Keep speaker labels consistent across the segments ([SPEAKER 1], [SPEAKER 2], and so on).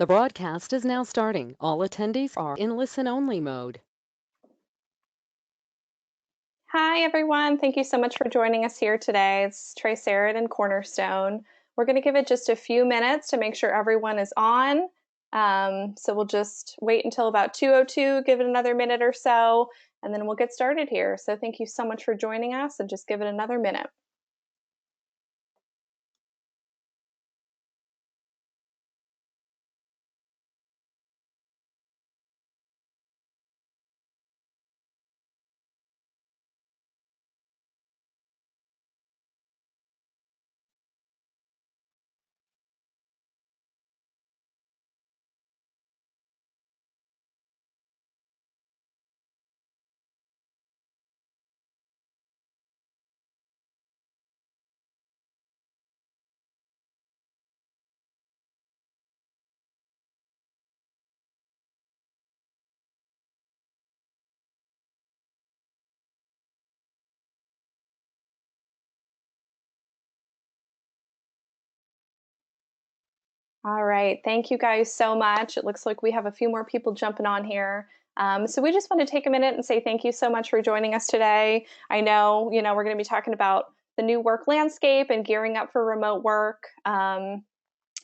[SPEAKER 1] The broadcast is now starting. All attendees are in listen-only mode.
[SPEAKER 2] Hi, everyone. Thank you so much for joining us here today. It's Tricerat and Cornerstone. We're going to give it just a few minutes to make sure everyone is on. So we'll just wait until about 2:02, give it another minute or so, and then we'll get started here. So thank you so much for joining us, and just give it another minute. All right, thank you guys so much. It looks like we have a few more people jumping on here. So we just want to take a minute and say thank you so much for joining us today. I know, we're going to be talking about the new work landscape and gearing up for remote work.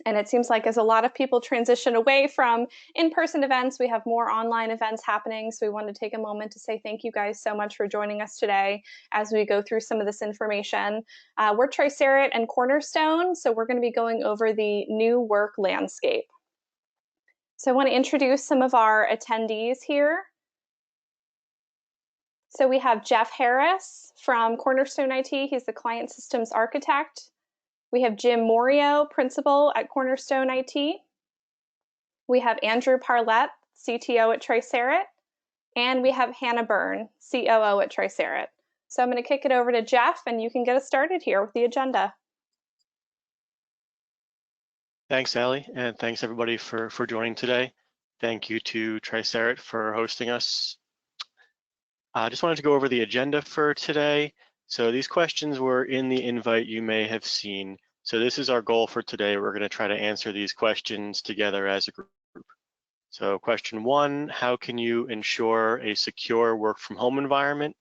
[SPEAKER 2] And it seems like as a lot of people transition away from in-person events, we have more online events happening. So we want to take a moment to say thank you guys so much for joining us today as we go through some of this information. We're Tricerat and Cornerstone, so we're going to be going over the new work landscape. So I want to introduce some of our attendees here. So we have Jeff Harris from Cornerstone IT. He's the client systems architect. We have Jim Morio, principal at Cornerstone IT. We have Andrew Parlett, CTO at Tricerat. And we have Hannah Byrne, COO at Tricerat. So I'm going to kick it over to Jeff, and you can get us started here with the agenda.
[SPEAKER 3] Thanks, Allie, and thanks everybody for joining today. Thank you to Tricerat for hosting us. I just wanted to go over the agenda for today. So these questions were in the invite you may have seen. So this is our goal for today. We're going to try to answer these questions together as a group. So question 1, how can you ensure a secure work from home environment?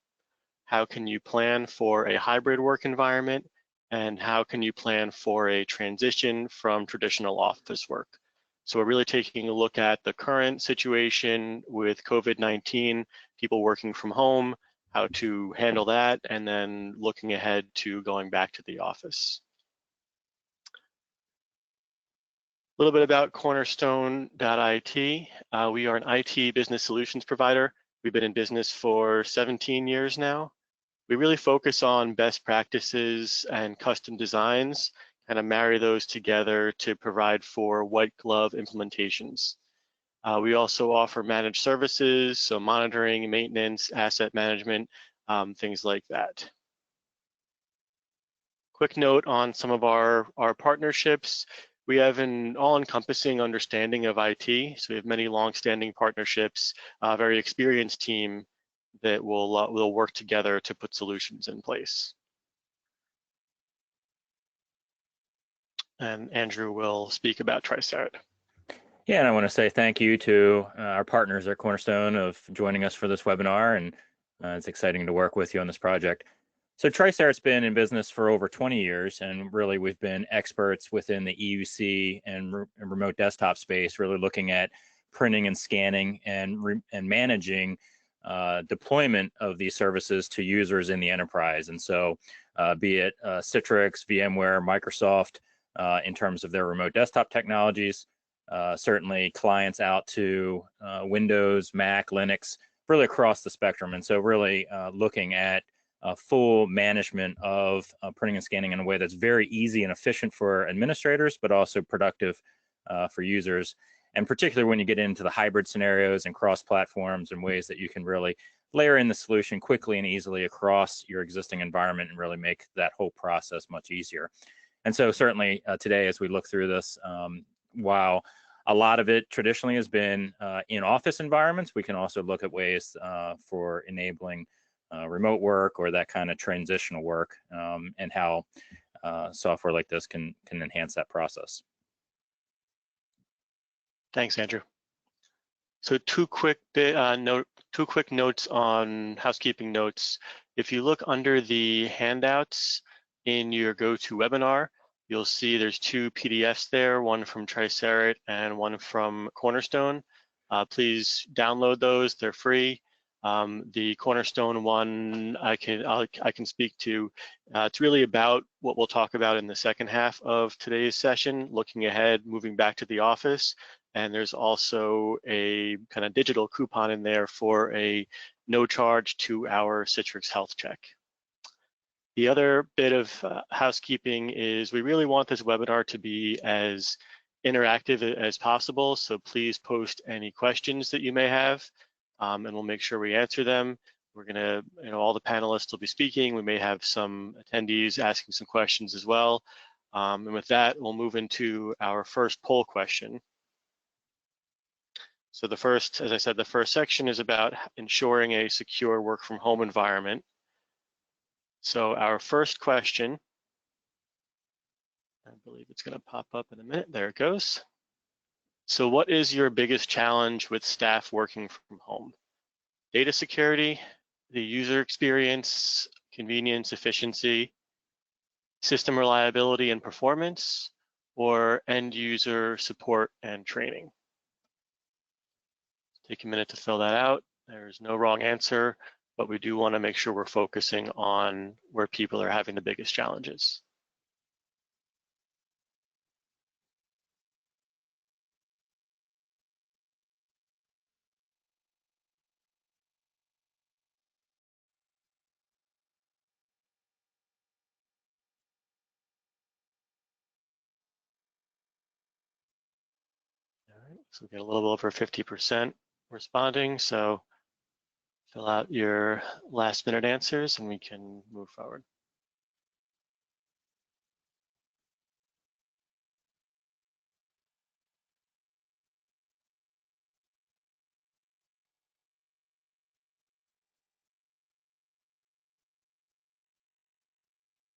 [SPEAKER 3] How can you plan for a hybrid work environment? And how can you plan for a transition from traditional office work? So we're really taking a look at the current situation with COVID-19, people working from home, how to handle that, and then looking ahead to going back to the office. A little bit about Cornerstone.IT. We are an IT business solutions provider. We've been in business for 17 years now. We really focus on best practices and custom designs, kind of marry those together to provide for white glove implementations. We also offer managed services, so monitoring, maintenance, asset management, things like that. Quick note on some of our partnerships. We have an all-encompassing understanding of IT, so we have many long-standing partnerships, a very experienced team that will work together to put solutions in place. And Andrew will speak about Tricerat.
[SPEAKER 4] Yeah, and I want to say thank you to our partners at Cornerstone of joining us for this webinar, and it's exciting to work with you on this project. So Tricerat's been in business for over 20 years, and really we've been experts within the EUC and remote desktop space, really looking at printing and scanning and managing deployment of these services to users in the enterprise. And so be it Citrix, VMware, Microsoft, in terms of their remote desktop technologies, certainly clients out to Windows, Mac, Linux, really across the spectrum. And so really looking at full management of printing and scanning in a way that's very easy and efficient for administrators, but also productive for users. And particularly when you get into the hybrid scenarios and cross platforms and ways that you can really layer in the solution quickly and easily across your existing environment and really make that whole process much easier. And so certainly today, as we look through this, while a lot of it traditionally has been in office environments, we can also look at ways for enabling remote work or that kind of transitional work, and how software like this can enhance that process.
[SPEAKER 3] Thanks, Andrew. So two quick notes on housekeeping notes. If you look under the handouts in your GoToWebinar, you'll see there's two PDFs there, one from Tricerat and one from Cornerstone. Please download those, they're free. The Cornerstone one I can speak to. It's really about what we'll talk about in the second half of today's session, looking ahead, moving back to the office. And there's also a kind of digital coupon in there for a no charge 2-hour Citrix health check. The other bit of housekeeping is we really want this webinar to be as interactive as possible. So please post any questions that you may have and we'll make sure we answer them. We're gonna, all the panelists will be speaking. We may have some attendees asking some questions as well. And with that, we'll move into our first poll question. So the first, as I said, the first section is about ensuring a secure work from home environment. So our first question, I believe it's going to pop up in a minute. There it goes. So what is your biggest challenge with staff working from home? Data security, the user experience, convenience, efficiency, system reliability and performance, or end user support and training? Take a minute to fill that out. There's no wrong answer, but we do want to make sure we're focusing on where people are having the biggest challenges. All right, so we get a little over 50% responding, so fill out your last minute answers and we can move forward.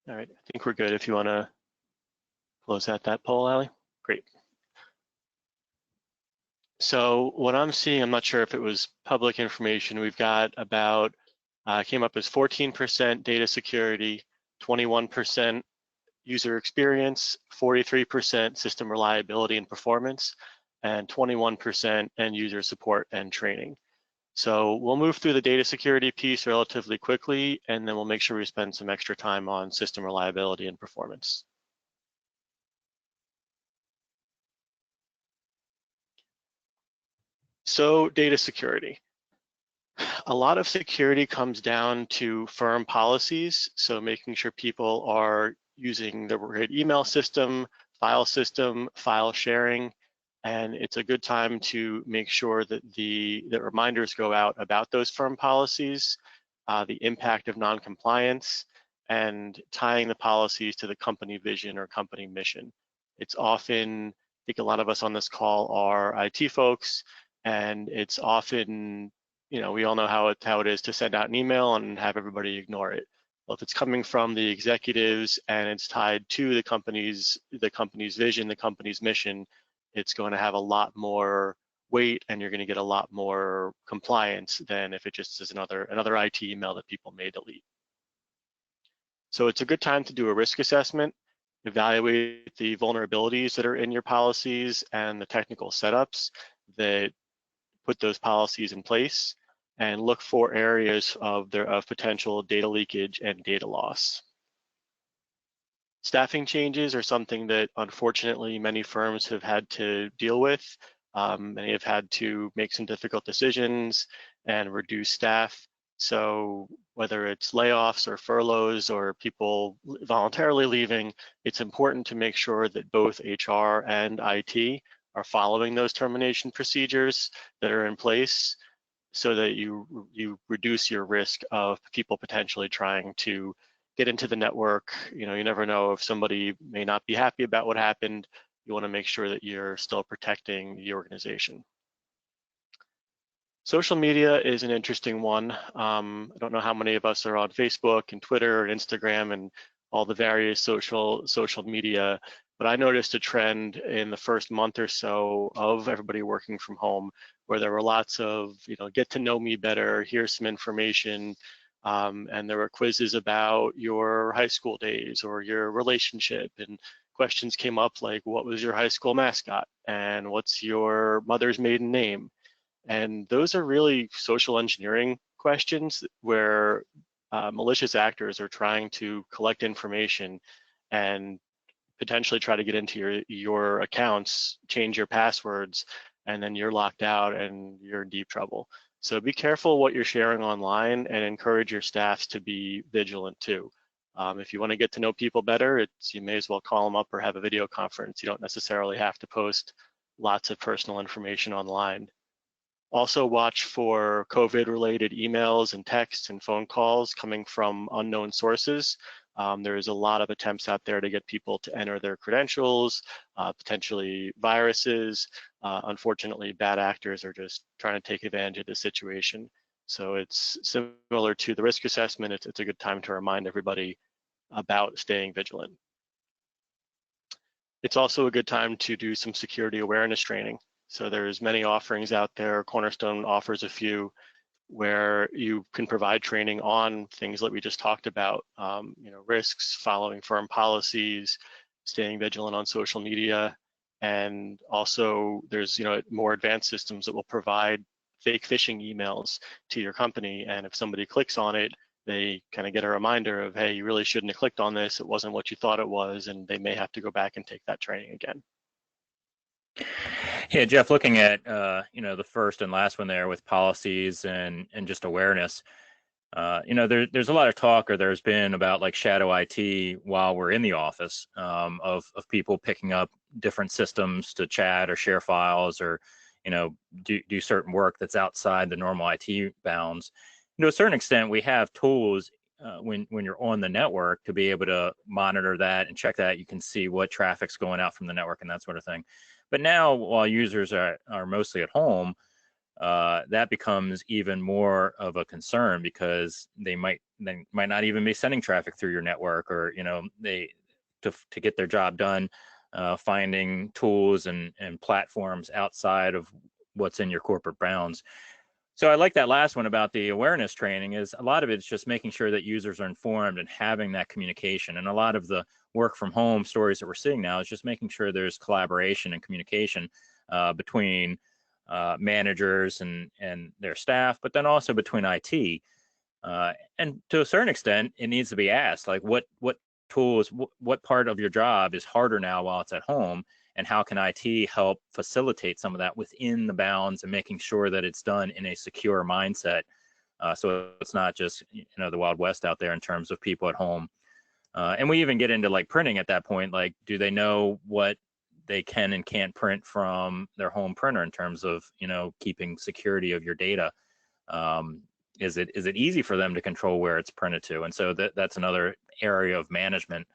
[SPEAKER 3] All right, I think we're good if you want to close out that poll, Ali. Great. So what I'm seeing, I'm not sure if it was public information, we've got about, came up as 14% data security, 21% user experience, 43% system reliability and performance, and 21% end user support and training. So we'll move through the data security piece relatively quickly, and then we'll make sure we spend some extra time on system reliability and performance. So data security. A lot of security comes down to firm policies. So making sure people are using the right email system, file sharing, and it's a good time to make sure that the reminders go out about those firm policies, the impact of non-compliance, and tying the policies to the company vision or company mission. It's often, I think a lot of us on this call are IT folks, and it's often, we all know how it is to send out an email and have everybody ignore it. Well, if it's coming from the executives and it's tied to the company's vision, the company's mission, it's going to have a lot more weight and you're going to get a lot more compliance than if it just is another IT email that people may delete. So it's a good time to do a risk assessment, evaluate the vulnerabilities that are in your policies and the technical setups that put those policies in place, and look for areas of potential data leakage and data loss. Staffing changes are something that unfortunately many firms have had to deal with. Many have had to make some difficult decisions and reduce staff. So whether it's layoffs or furloughs or people voluntarily leaving, it's important to make sure that both HR and IT are following those termination procedures that are in place so that you reduce your risk of people potentially trying to get into the network. You never know if somebody may not be happy about what happened. You want to make sure that you're still protecting the organization. Social media is an interesting one. I don't know how many of us are on Facebook and Twitter and Instagram and all the various social media But I noticed a trend in the first month or so of everybody working from home, where there were lots of, get to know me better, here's some information, and there were quizzes about your high school days or your relationship, and questions came up like, what was your high school mascot? And what's your mother's maiden name? And those are really social engineering questions where malicious actors are trying to collect information and potentially try to get into your accounts, change your passwords, and then you're locked out and you're in deep trouble. So be careful what you're sharing online and encourage your staffs to be vigilant too. If you want to get to know people better, you may as well call them up or have a video conference. You don't necessarily have to post lots of personal information online. Also watch for COVID-related emails and texts and phone calls coming from unknown sources. There's a lot of attempts out there to get people to enter their credentials, potentially viruses. Unfortunately, bad actors are just trying to take advantage of the situation. So it's similar to the risk assessment. It's a good time to remind everybody about staying vigilant. It's also a good time to do some security awareness training. So there's many offerings out there. Cornerstone offers a few where you can provide training on things that we just talked about, risks, following firm policies, staying vigilant on social media, and also there's more advanced systems that will provide fake phishing emails to your company, and if somebody clicks on it, they kind of get a reminder of, hey, you really shouldn't have clicked on this, it wasn't what you thought it was, and they may have to go back and take that training again.
[SPEAKER 4] Yeah, Jeff, looking at the first and last one there with policies and just awareness, there's a lot of talk, or there's been, about like shadow IT while we're in the office, of people picking up different systems to chat or share files, or do certain work that's outside the normal IT bounds. To a certain extent, we have tools when you're on the network to be able to monitor that and check that. You can see what traffic's going out from the network and that sort of thing. But now, while users are mostly at home, that becomes even more of a concern, because they might not even be sending traffic through your network, or they to get their job done, finding tools and platforms outside of what's in your corporate bounds. So I like that last one about the awareness training. Is a lot of it's just making sure that users are informed and having that communication. And a lot of the work from home stories that we're seeing now is just making sure there's collaboration and communication between managers and their staff, but then also between IT. And to a certain extent, it needs to be asked, like, what tools, what part of your job is harder now while it's at home, and how can IT help facilitate some of that within the bounds, and making sure that it's done in a secure mindset, so it's not just the Wild West out there in terms of people at home. And we even get into like printing at that point. Like, do they know what they can and can't print from their home printer in terms of keeping security of your data? Is it easy for them to control where it's printed to? And so that's another area of management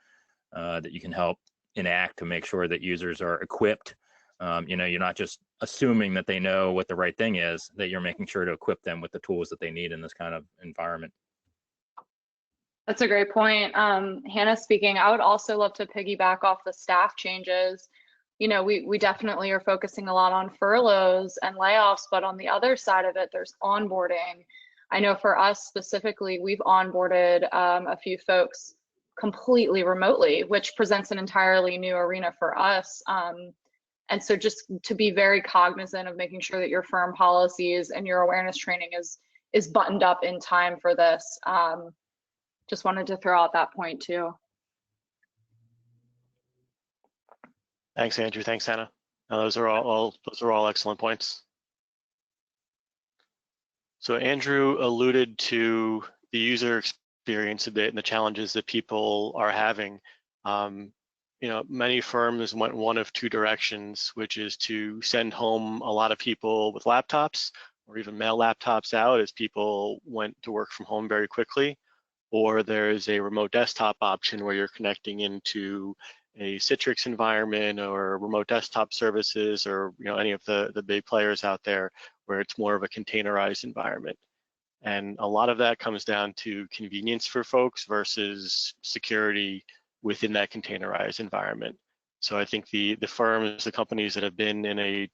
[SPEAKER 4] that you can help enact to make sure that users are equipped. You're not just assuming that they know what the right thing is, that you're making sure to equip them with the tools that they need in this kind of environment.
[SPEAKER 5] That's a great point. Hannah speaking, I would also love to piggyback off the staff changes. We definitely are focusing a lot on furloughs and layoffs, but on the other side of it, there's onboarding. I know for us specifically, we've onboarded a few folks completely remotely, which presents an entirely new arena for us. And so just to be very cognizant of making sure that your firm policies and your awareness training is buttoned up in time for this. Just wanted to throw out that point too.
[SPEAKER 3] Thanks, Andrew. Thanks, Hannah. Those are all excellent points. So Andrew alluded to the user experience a bit and the challenges that people are having. Many firms went one of two directions, which is to send home a lot of people with laptops, or even mail laptops out as people went to work from home very quickly. Or there's a remote desktop option where you're connecting into a Citrix environment or remote desktop services, or any of the big players out there, where it's more of a containerized environment. And a lot of that comes down to convenience for folks versus security within that containerized environment. So I think the firms, the companies that have been in a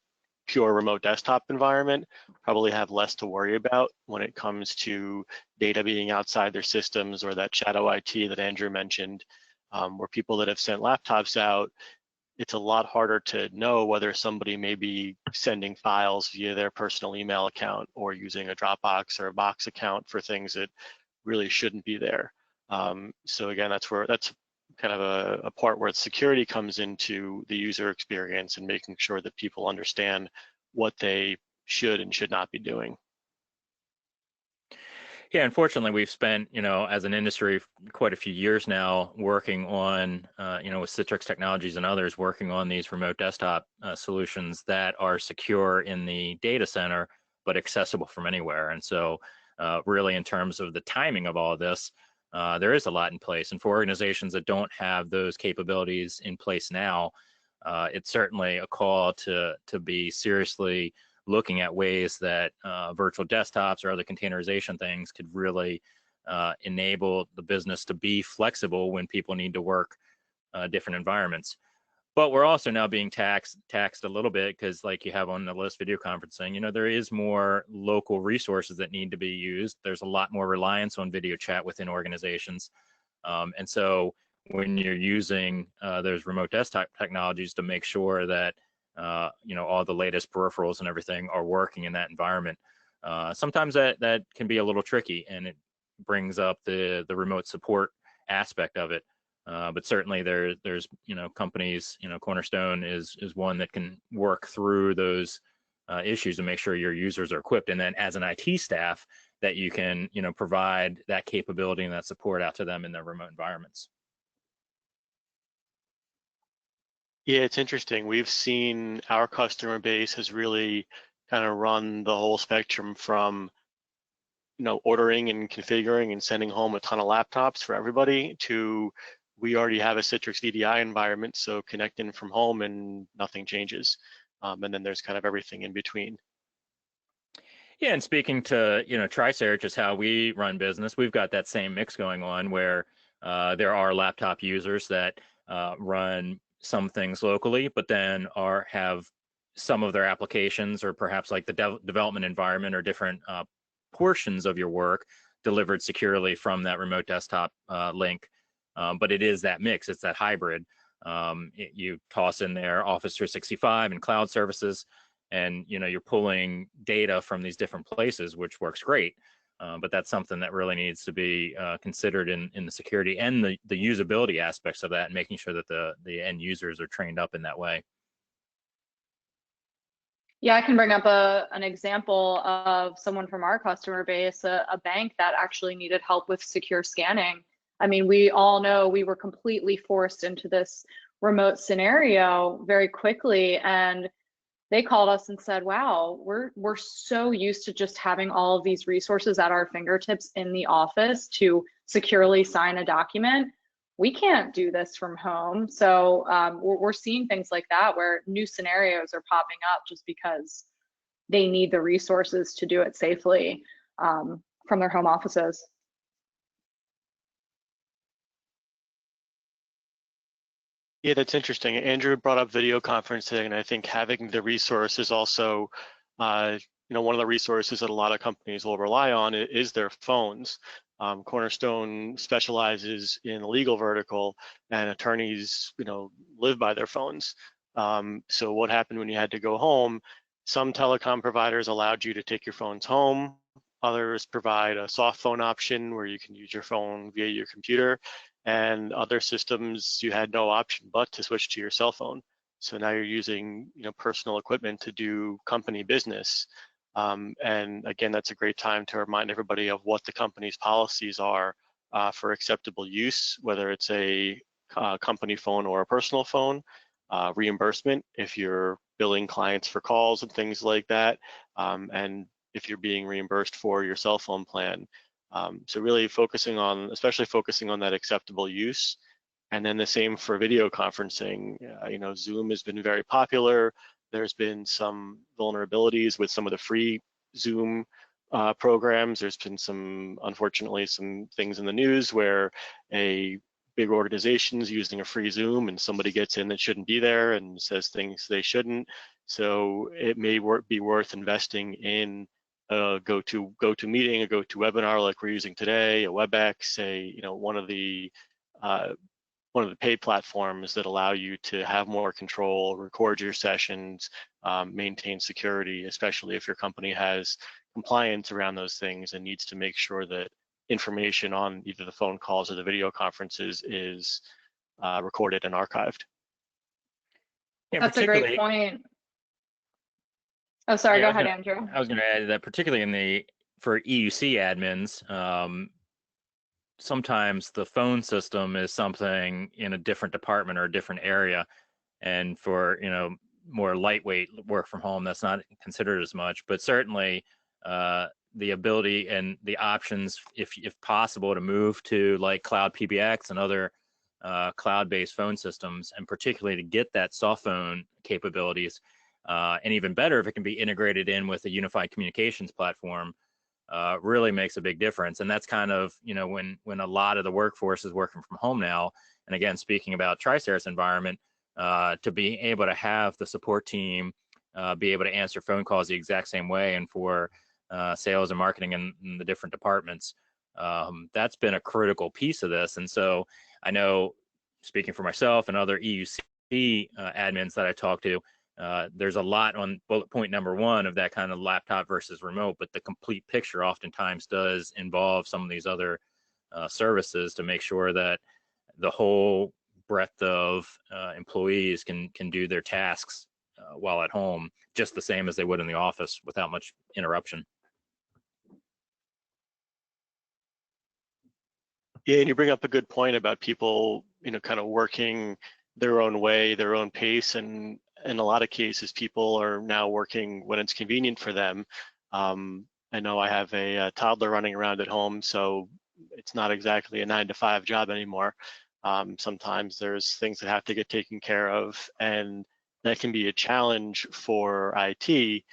[SPEAKER 3] pure remote desktop environment probably have less to worry about when it comes to data being outside their systems, or that shadow IT that Andrew mentioned, where people that have sent laptops out, it's a lot harder to know whether somebody may be sending files via their personal email account or using a Dropbox or a Box account for things that really shouldn't be there. So again, that's kind of a part where security comes into the user experience and making sure that people understand what they should and should not be doing.
[SPEAKER 4] Yeah, unfortunately, we've spent, as an industry, quite a few years now working on, with Citrix Technologies and others, working on these remote desktop solutions that are secure in the data center, but accessible from anywhere. And so really, in terms of the timing of all of this, there is a lot in place. And for organizations that don't have those capabilities in place now, it's certainly a call to be seriously looking at ways that virtual desktops or other containerization things could really enable the business to be flexible when people need to work different environments. But we're also now being taxed a little bit because, like you have on the list, video conferencing, there is more local resources that need to be used. There's a lot more reliance on video chat within organizations. And so when you're using those remote desktop technologies to make sure that all the latest peripherals and everything are working in that environment, sometimes that can be a little tricky, and it brings up the remote support aspect of it. But certainly there's companies, Cornerstone is one that can work through those issues and make sure your users are equipped, and then as an IT staff that you can provide that capability and that support out to them in their remote environments.
[SPEAKER 3] Yeah, it's interesting. We've seen our customer base has really kind of run the whole spectrum from ordering and configuring and sending home a ton of laptops for everybody to we already have a Citrix VDI environment, so connect in from home and nothing changes. And then there's kind of everything in between.
[SPEAKER 4] Yeah, and speaking to Tricerat, just how we run business, we've got that same mix going on where there are laptop users that run some things locally, but then have some of their applications, or perhaps like the development environment or different portions of your work delivered securely from that remote desktop link. But it is that mix, it's that hybrid. You toss in there Office 365 and cloud services, and you're pulling data from these different places, which works great. But that's something that really needs to be considered in the security and the usability aspects of that, and making sure that the end users are trained up in that way.
[SPEAKER 5] Yeah, I can bring up an example of someone from our customer base, a bank that actually needed help with secure scanning. I mean, we all know we were completely forced into this remote scenario very quickly, and they called us and said, wow, we're so used to just having all of these resources at our fingertips in the office to securely sign a document. We can't do this from home. So we're seeing things like that where new scenarios are popping up just because they need the resources to do it safely from their home offices.
[SPEAKER 3] Yeah, that's interesting. Andrew brought up video conferencing, and I think having the resource is also, one of the resources that a lot of companies will rely on is their phones. Cornerstone specializes in the legal vertical, and attorneys, live by their phones. So what happened when you had to go home? Some telecom providers allowed you to take your phones home. Others provide a soft phone option where you can use your phone via your computer. And other systems, you had no option but to switch to your cell phone. So now you're using personal equipment to do company business. And again, that's a great time to remind everybody of what the company's policies are for acceptable use, whether it's a company phone or a personal phone, reimbursement if you're billing clients for calls and things like that, and if you're being reimbursed for your cell phone plan. So really especially focusing on that acceptable use. And then the same for video conferencing. Zoom has been very popular. There's been some vulnerabilities with some of the free Zoom programs. There's been unfortunately, some things in the news where a big organizations using a free Zoom and somebody gets in that shouldn't be there and says things they shouldn't. So it may be worth investing in a go-to meeting, a go-to webinar like we're using today, a WebEx, one of the paid platforms that allow you to have more control, record your sessions, maintain security, especially if your company has compliance around those things and needs to make sure that information on either the phone calls or the video conferences is recorded and archived.
[SPEAKER 4] Yeah,
[SPEAKER 5] That's a great
[SPEAKER 4] particularly.
[SPEAKER 5] point. Oh, sorry,
[SPEAKER 4] Yeah,
[SPEAKER 5] go ahead, Andrew.
[SPEAKER 4] I was going to add that particularly for EUC admins, sometimes the phone system is something in a different department or a different area, and for more lightweight work from home, that's not considered as much. But certainly, the ability and the options, if possible, to move to like cloud PBX and other cloud-based phone systems, and particularly to get that soft phone capabilities, and even better if it can be integrated in with a unified communications platform, really makes a big difference. And that's kind of when a lot of the workforce is working from home now. And again, speaking about Tricerat's environment, to be able to have the support team be able to answer phone calls the exact same way, and for sales and marketing in the different departments, that's been a critical piece of this. And so I know, speaking for myself and other EUC admins that I talk to, there's a lot on bullet point number one of that kind of laptop versus remote, but the complete picture oftentimes does involve some of these other services to make sure that the whole breadth of employees can do their tasks while at home, just the same as they would in the office without much interruption.
[SPEAKER 3] Yeah, and you bring up a good point about people, kind of working their own way, their own pace, and in a lot of cases, people are now working when it's convenient for them. I know I have a toddler running around at home, so it's not exactly a 9-to-5 job anymore. Sometimes there's things that have to get taken care of, and that can be a challenge for IT,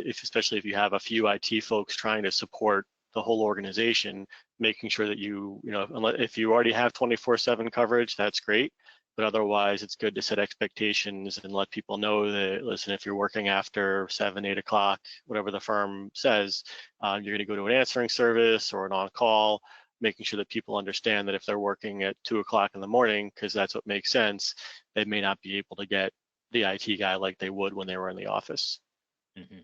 [SPEAKER 3] especially if you have a few IT folks trying to support the whole organization, making sure that if you already have 24/7 coverage, that's great. But otherwise, it's good to set expectations and let people know that, listen, if you're working after 7, 8 o'clock, whatever the firm says, you're going to go to an answering service or an on-call, making sure that people understand that if they're working at 2 o'clock in the morning, because that's what makes sense, they may not be able to get the IT guy like they would when they were in the office.
[SPEAKER 4] Mm-hmm.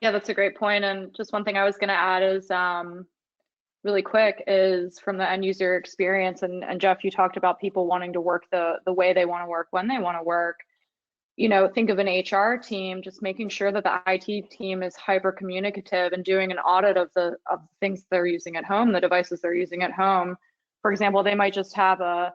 [SPEAKER 5] Yeah, that's a great point. And just one thing I was going to add is really quick is from the end user experience. And Jeff, you talked about people wanting to work the way they want to work when they want to work. Think of an HR team, just making sure that the IT team is hyper communicative and doing an audit of the things they're using at home, the devices they're using at home. For example, they might just have a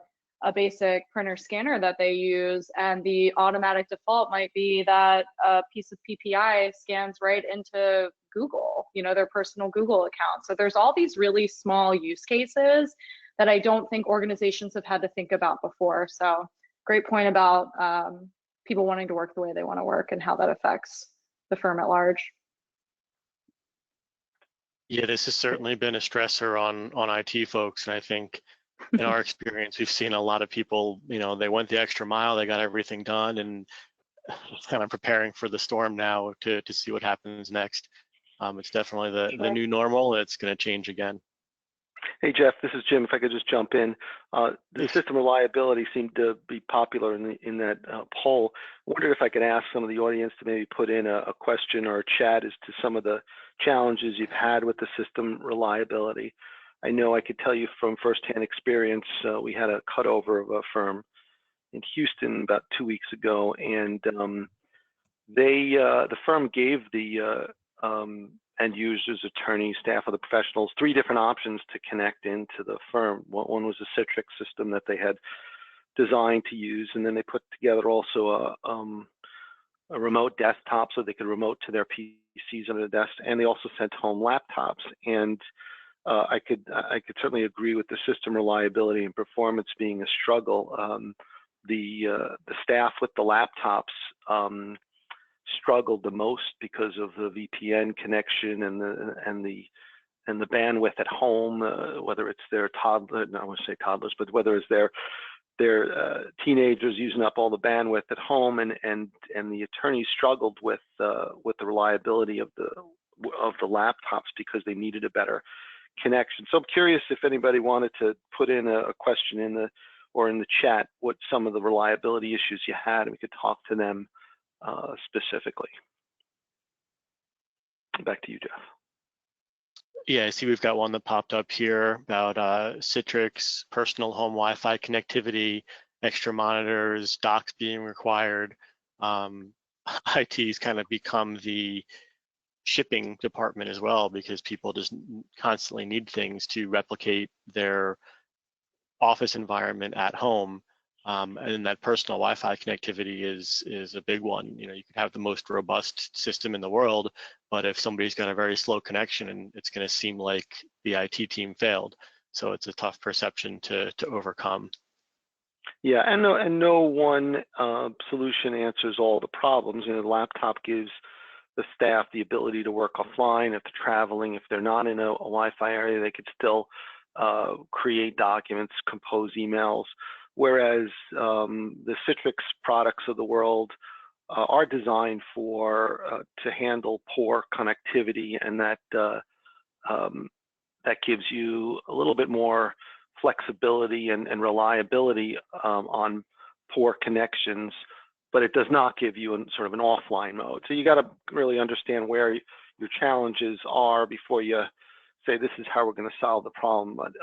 [SPEAKER 5] basic printer scanner that they use, and the automatic default might be that a piece of PPI scans right into Google, their personal Google account. So there's all these really small use cases that I don't think organizations have had to think about before. So great point about people wanting to work the way they want to work and how that affects the firm at large.
[SPEAKER 3] Yeah, this has certainly been a stressor on IT folks, and I think in our experience, we've seen a lot of people, they went the extra mile, they got everything done, and kind of preparing for the storm now to see what happens next. It's definitely the new normal. It's going to change again.
[SPEAKER 6] Hey, Jeff, this is Jim. If I could just jump in. The system reliability seemed to be popular in that poll. I wondered if I could ask some of the audience to maybe put in a question or a chat as to some of the challenges you've had with the system reliability. I know I could tell you from firsthand experience, we had a cutover of a firm in Houston about 2 weeks ago, and the firm gave the end users, attorneys, staff, other professionals 3 different options to connect into the firm. One was a Citrix system that they had designed to use, and then they put together also a remote desktop so they could remote to their PCs on the desk, and they also sent home laptops. And I could certainly agree with the system reliability and performance being a struggle. The staff with the laptops struggled the most because of the VPN connection and the bandwidth at home, whether it's their toddler, no, I won't say toddlers, but whether it's their teenagers using up all the bandwidth at home, and the attorneys struggled with the reliability of the laptops because they needed a better connection. So I'm curious if anybody wanted to put in a question in the chat what some of the reliability issues you had, and we could talk to them specifically. Back to you, Jeff.
[SPEAKER 3] Yeah, I see we've got one that popped up here about Citrix, personal home Wi-Fi connectivity, extra monitors, docks being required. IT's kind of become the shipping department as well, because people just constantly need things to replicate their office environment at home. And that personal Wi-Fi connectivity is a big one. You know, you could have the most robust system in the world, but if somebody's got a very slow connection, and it's going to seem like the IT team failed. So it's a tough perception to overcome.
[SPEAKER 6] Yeah, and no one solution answers all the problems. You know, the laptop gives the staff the ability to work offline if they're traveling. If they're not in a Wi-Fi area, they could still create documents, compose emails. Whereas the Citrix products of the world are designed to handle poor connectivity, and that gives you a little bit more flexibility and reliability on poor connections, but it does not give you sort of an offline mode. So you got to really understand where your challenges are before you say this is how we're going to solve the problem. But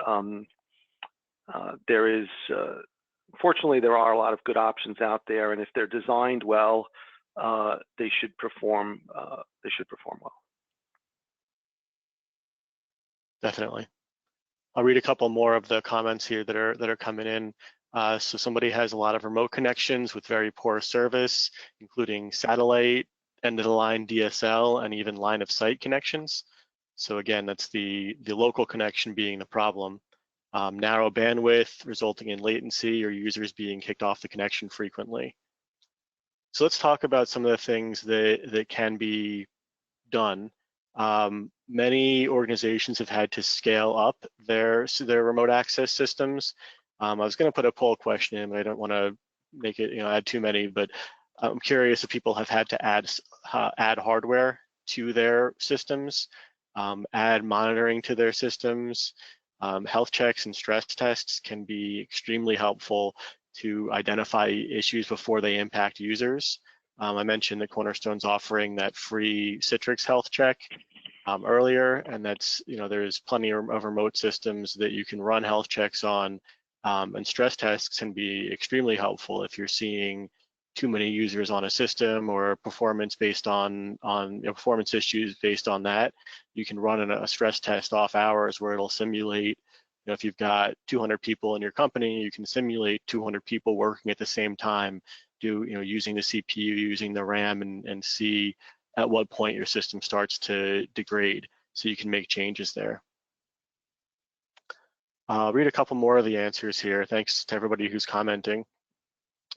[SPEAKER 6] fortunately, there are a lot of good options out there, and if they're designed well, they should perform. They should perform well.
[SPEAKER 3] Definitely. I'll read a couple more of the comments here that are coming in. So somebody has a lot of remote connections with very poor service, including satellite, end-of-the-line DSL, and even line-of-sight connections. So again, that's the local connection being the problem. Narrow bandwidth resulting in latency or users being kicked off the connection frequently. So let's talk about some of the things that can be done. Many organizations have had to scale up their remote access systems. I was going to put a poll question in, but I don't want to make it, add too many. But I'm curious if people have had to add hardware to their systems, add monitoring to their systems. Health checks and stress tests can be extremely helpful to identify issues before they impact users. I mentioned that Cornerstone's offering that free Citrix health check earlier, and that's, there's plenty of remote systems that you can run health checks on, and stress tests can be extremely helpful if you're seeing too many users on a system or performance based on performance issues based on that. You can run a stress test off hours where it'll simulate, if you've got 200 people in your company, you can simulate 200 people working at the same time, using the CPU, using the RAM, and see at what point your system starts to degrade, so you can make changes there. I'll read a couple more of the answers here. Thanks to everybody who's commenting.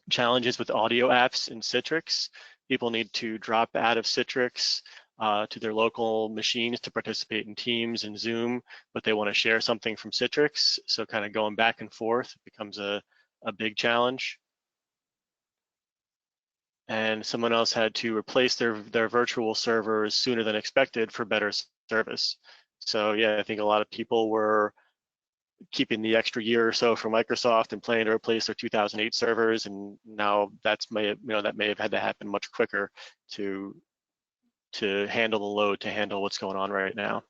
[SPEAKER 3] Challenges with audio apps in Citrix. People need to drop out of Citrix to their local machines to participate in Teams and Zoom, but they want to share something from Citrix. So kind of going back and forth becomes a big challenge. And someone else had to replace their virtual servers sooner than expected for better service. So yeah, I think a lot of people were keeping the extra year or so for Microsoft and planning to replace their 2008 servers, and now that may have had to happen much quicker to handle the load, to handle what's going on right now.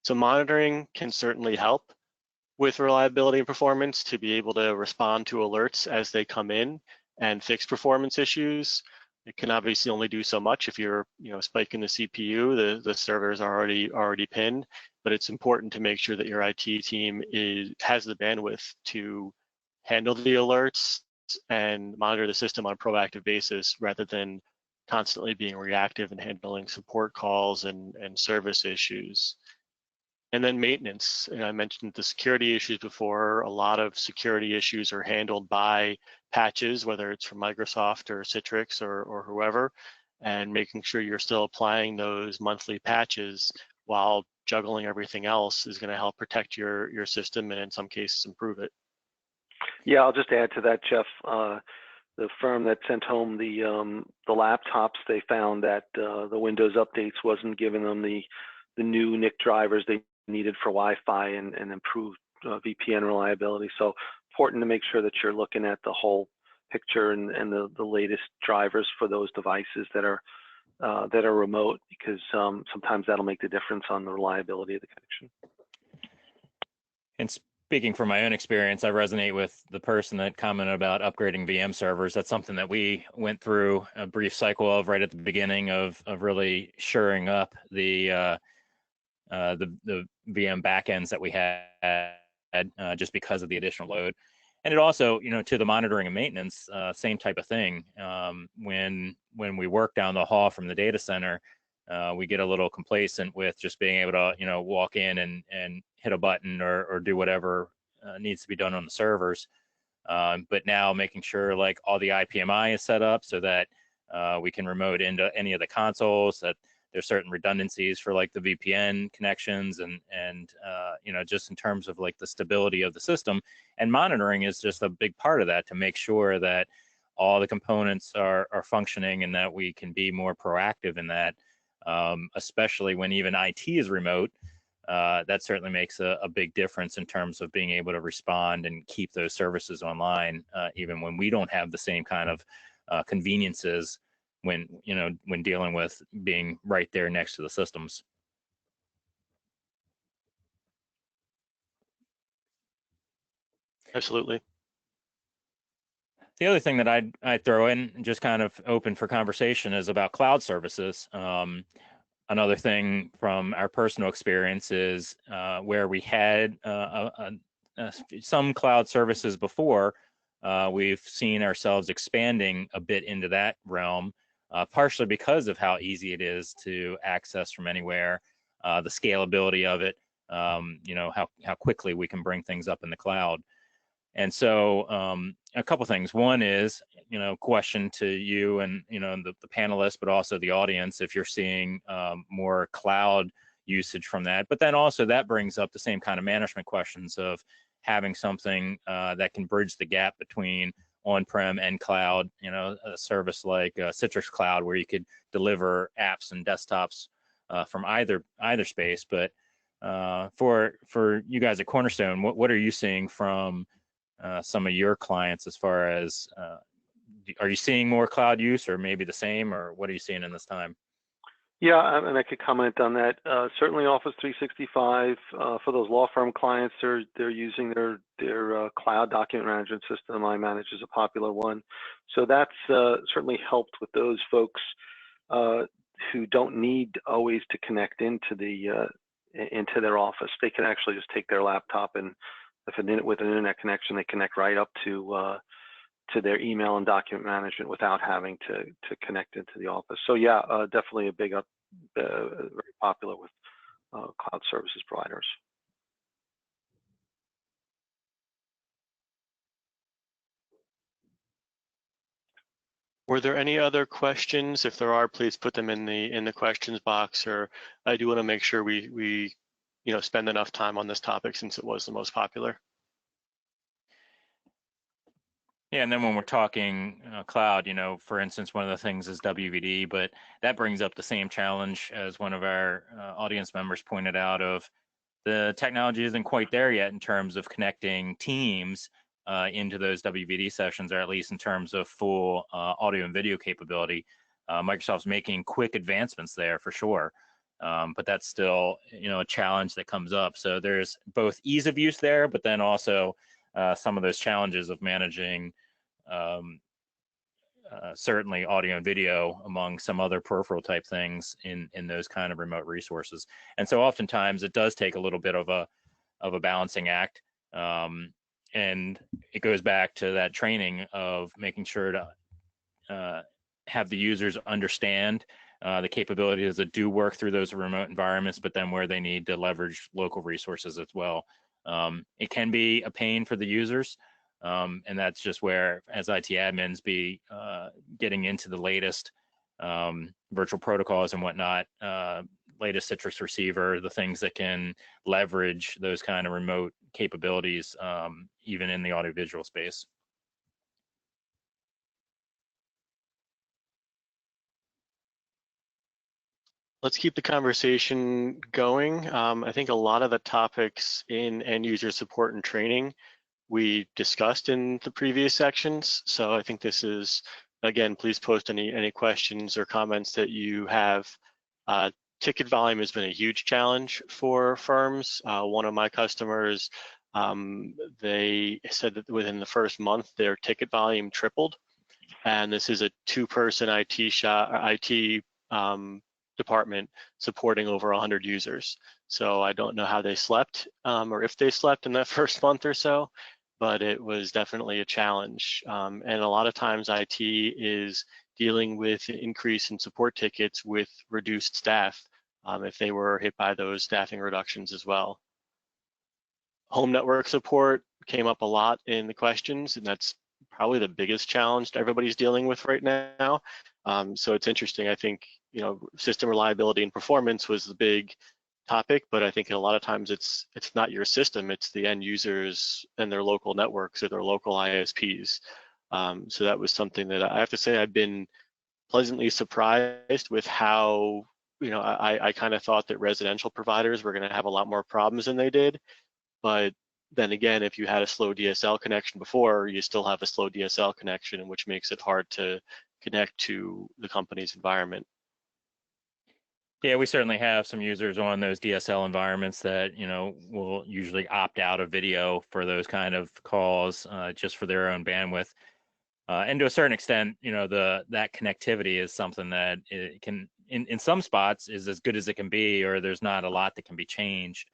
[SPEAKER 3] So monitoring can certainly help with reliability and performance, to be able to respond to alerts as they come in and fix performance issues. It can obviously only do so much. If you're spiking the CPU, the server is already pinned, but it's important to make sure that your IT team has the bandwidth to handle the alerts and monitor the system on a proactive basis, rather than constantly being reactive and handling support calls and service issues. And then maintenance. I mentioned the security issues before. A lot of security issues are handled by patches, whether it's from Microsoft or Citrix or whoever. and making sure you're still applying those monthly patches while juggling everything else is going to help protect your system and in some cases improve it.
[SPEAKER 6] Yeah, I'll just add to that, Jeff. The firm that sent home the laptops, they found that the Windows updates wasn't giving them the new NIC drivers they needed for Wi-Fi and improved VPN reliability. So important to make sure that you're looking at the whole picture and the latest drivers for those devices that are remote, because sometimes that'll make the difference on the reliability of the connection.
[SPEAKER 4] And speaking from my own experience, I resonate with the person that commented about upgrading VM servers. That's something that we went through a brief cycle of right at the beginning of really shoring up the VM backends that we had just because of the additional load. And it also, to the monitoring and maintenance, same type of thing. When we work down the hall from the data center, we get a little complacent with just being able to, walk in and hit a button or do whatever needs to be done on the servers. But now making sure like all the IPMI is set up so that we can remote into any of the consoles, that there's certain redundancies for like the VPN connections and just in terms of like the stability of the system, and monitoring is just a big part of that to make sure that all the components are functioning and that we can be more proactive in that, especially when even IT is remote. That certainly makes a big difference in terms of being able to respond and keep those services online, even when we don't have the same kind of conveniences when dealing with being right there next to the systems.
[SPEAKER 3] Absolutely.
[SPEAKER 4] The other thing that I'd throw in, just kind of open for conversation, is about cloud services. Another thing from our personal experience is where we had some cloud services before, we've seen ourselves expanding a bit into that realm, partially because of how easy it is to access from anywhere, the scalability of it, how quickly we can bring things up in the cloud. And so a couple things. One is, question to you and, the panelists, but also the audience, if you're seeing more cloud usage from that. But then also that brings up the same kind of management questions of having something that can bridge the gap between on-prem and cloud, a service like Citrix Cloud, where you could deliver apps and desktops from either space. But for you guys at Cornerstone, what are you seeing from some of your clients as far as, are you seeing more cloud use or maybe the same, or what are you seeing in this time?
[SPEAKER 6] Yeah, and I could comment on that. Certainly Office 365, for those law firm clients, they're using their cloud document management system. iManage is a popular one. So that's certainly helped with those folks who don't need always to connect into their office. They can actually just take their laptop, and with an internet connection, they connect right up to their email and document management without having to connect into the office. So yeah, definitely a big very popular with cloud services providers.
[SPEAKER 3] Were there any other questions? If there are, please put them in the questions box. Or I do want to make sure we spend enough time on this topic since it was the most popular.
[SPEAKER 4] Yeah, and then when we're talking cloud, for instance, one of the things is WVD, but that brings up the same challenge as one of our audience members pointed out, of the technology isn't quite there yet in terms of connecting Teams into those WVD sessions, or at least in terms of full audio and video capability. Microsoft's making quick advancements there for sure, but that's still a challenge that comes up. So there's both ease of use there, but then also some of those challenges of managing certainly audio and video among some other peripheral type things in those kind of remote resources. And so oftentimes it does take a little bit of a balancing act. And it goes back to that training of making sure to have the users understand the capabilities that do work through those remote environments, but then where they need to leverage local resources as well. It can be a pain for the users, and that's just where, as IT admins, be getting into the latest virtual protocols and whatnot, latest Citrix receiver, the things that can leverage those kind of remote capabilities, even in the audiovisual space.
[SPEAKER 3] Let's keep the conversation going. I think a lot of the topics in end user support and training we discussed in the previous sections. So I think this is, again, please post any questions or comments that you have. Ticket volume has been a huge challenge for firms. One of my customers, they said that within the first month, their ticket volume tripled. And this is a two-person IT department supporting over 100 users. So I don't know how they slept or if they slept in that first month or so, but it was definitely a challenge. And a lot of times IT is dealing with an increase in support tickets with reduced staff if they were hit by those staffing reductions as well. Home network support came up a lot in the questions, and that's probably the biggest challenge everybody's dealing with right now. So it's interesting. I think, you know, system reliability and performance was the big topic, but I think a lot of times it's not your system, it's the end users and their local networks or their local ISPs. So that was something that I have to say I've been pleasantly surprised with how, you know, I kind of thought that residential providers were going to have a lot more problems than they did. But then again, if you had a slow DSL connection before, you still have a slow DSL connection, which makes it hard to connect to the company's environment.
[SPEAKER 4] Yeah, we certainly have some users on those DSL environments that, you know, will usually opt out of video for those kind of calls just for their own bandwidth. And to a certain extent, you know, that connectivity is something that it can, in some spots, is as good as it can be, or there's not a lot that can be changed.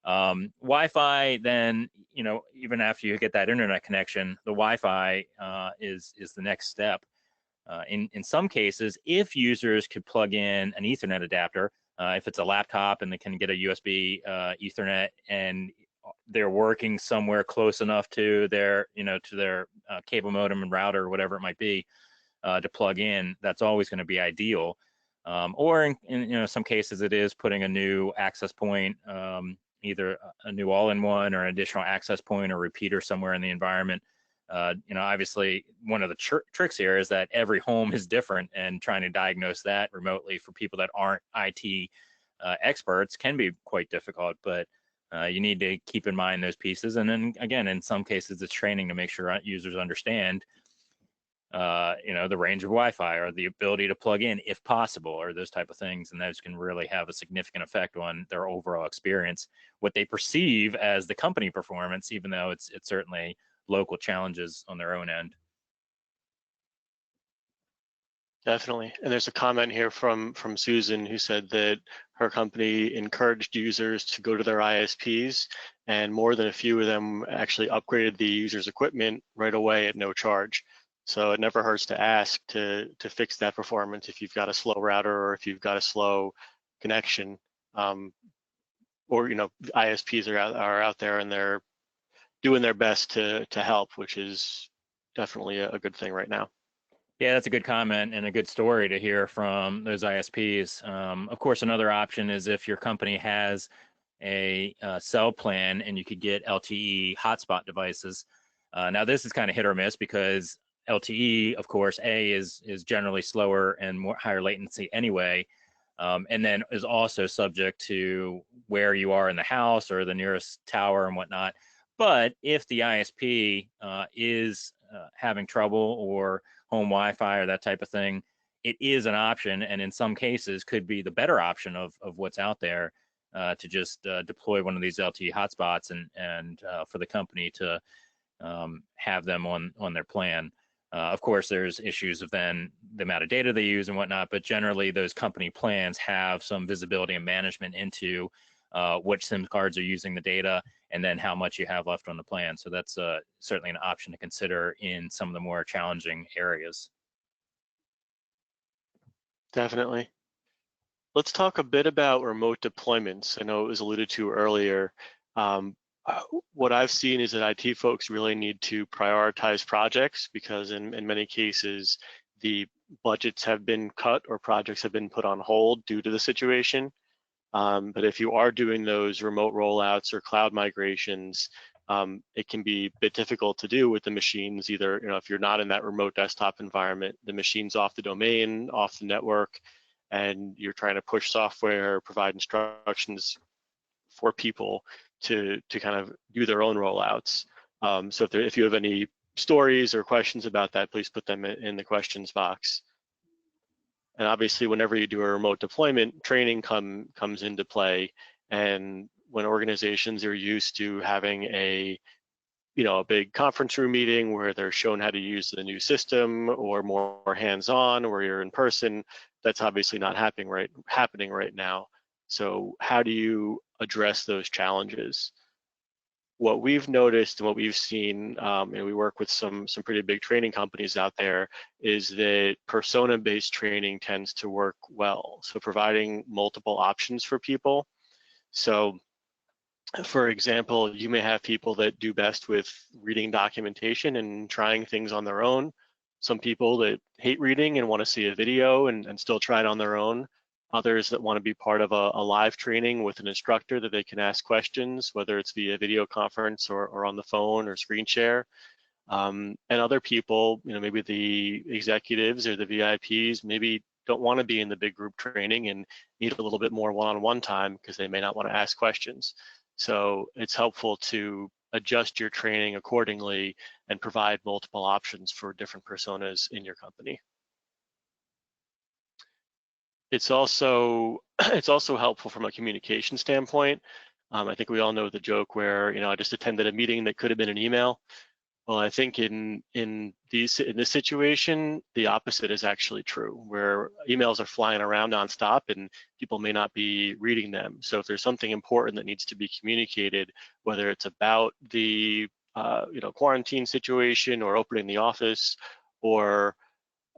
[SPEAKER 4] Wi-Fi, then, you know, even after you get that internet connection, the Wi-Fi is the next step. In some cases, if users could plug in an Ethernet adapter, if it's a laptop and they can get a USB Ethernet and they're working somewhere close enough to their, you know, to their cable modem and router or whatever it might be to plug in, that's always going to be ideal. Or in you know, some cases, it is putting a new access point, either a new all-in-one or an additional access point or repeater somewhere in the environment. You know, obviously, one of the tricks here is that every home is different, and trying to diagnose that remotely for people that aren't IT experts can be quite difficult. But you need to keep in mind those pieces. And then again, in some cases, it's training to make sure users understand, you know, the range of Wi-Fi or the ability to plug in if possible, or those type of things. And those can really have a significant effect on their overall experience, what they perceive as the company performance, even though it's certainly local challenges on their own end.
[SPEAKER 3] Definitely. And there's a comment here from Susan who said that her company encouraged users to go to their ISPs, and more than a few of them actually upgraded the user's equipment right away at no charge. So it never hurts to ask to fix that performance if you've got a slow router or if you've got a slow connection. Or, you know, ISPs are out there and they're doing their best to help, which is definitely a good thing right now.
[SPEAKER 4] Yeah, that's a good comment and a good story to hear from those ISPs. Of course, another option is if your company has a cell plan and you could get LTE hotspot devices. Now, this is kind of hit or miss because LTE, of course, is generally slower and more higher latency anyway, and then is also subject to where you are in the house or the nearest tower and whatnot. But if the ISP is having trouble or home Wi-Fi or that type of thing, it is an option, and in some cases could be the better option of what's out there to just deploy one of these LTE hotspots and for the company to have them on their plan. Of course, there's issues of then the amount of data they use and whatnot, but generally those company plans have some visibility and management into which SIM cards are using the data and then how much you have left on the plan. So that's certainly an option to consider in some of the more challenging areas.
[SPEAKER 3] Definitely. Let's talk a bit about remote deployments. I know it was alluded to earlier. What I've seen is that IT folks really need to prioritize projects because in many cases, the budgets have been cut or projects have been put on hold due to the situation. But if you are doing those remote rollouts or cloud migrations, it can be a bit difficult to do with the machines. Either, if you're not in that remote desktop environment, the machine's off the domain, off the network, and you're trying to push software, provide instructions for people to kind of do their own rollouts. So if you have any stories or questions about that, please put them in the questions box. And obviously, whenever you do a remote deployment, training comes into play. And when organizations are used to having a big conference room meeting where they're shown how to use the new system, or more hands-on where you're in person, that's obviously not happening right now. So how do you address those challenges? What we've noticed and what we've seen, and we work with some pretty big training companies out there, is that persona-based training tends to work well. So providing multiple options for people. So for example, you may have people that do best with reading documentation and trying things on their own. Some people that hate reading and want to see a video and still try it on their own. Others that want to be part of a live training with an instructor that they can ask questions, whether it's via video conference or on the phone or screen share. And other people, maybe the executives or the VIPs, maybe don't want to be in the big group training and need a little bit more one-on-one time because they may not want to ask questions. So it's helpful to adjust your training accordingly and provide multiple options for different personas in your company. It's also helpful from a communication standpoint. I think we all know the joke where I just attended a meeting that could have been an email. Well, I think in this situation, the opposite is actually true, where emails are flying around nonstop and people may not be reading them. So if there's something important that needs to be communicated, whether it's about the quarantine situation or opening the office or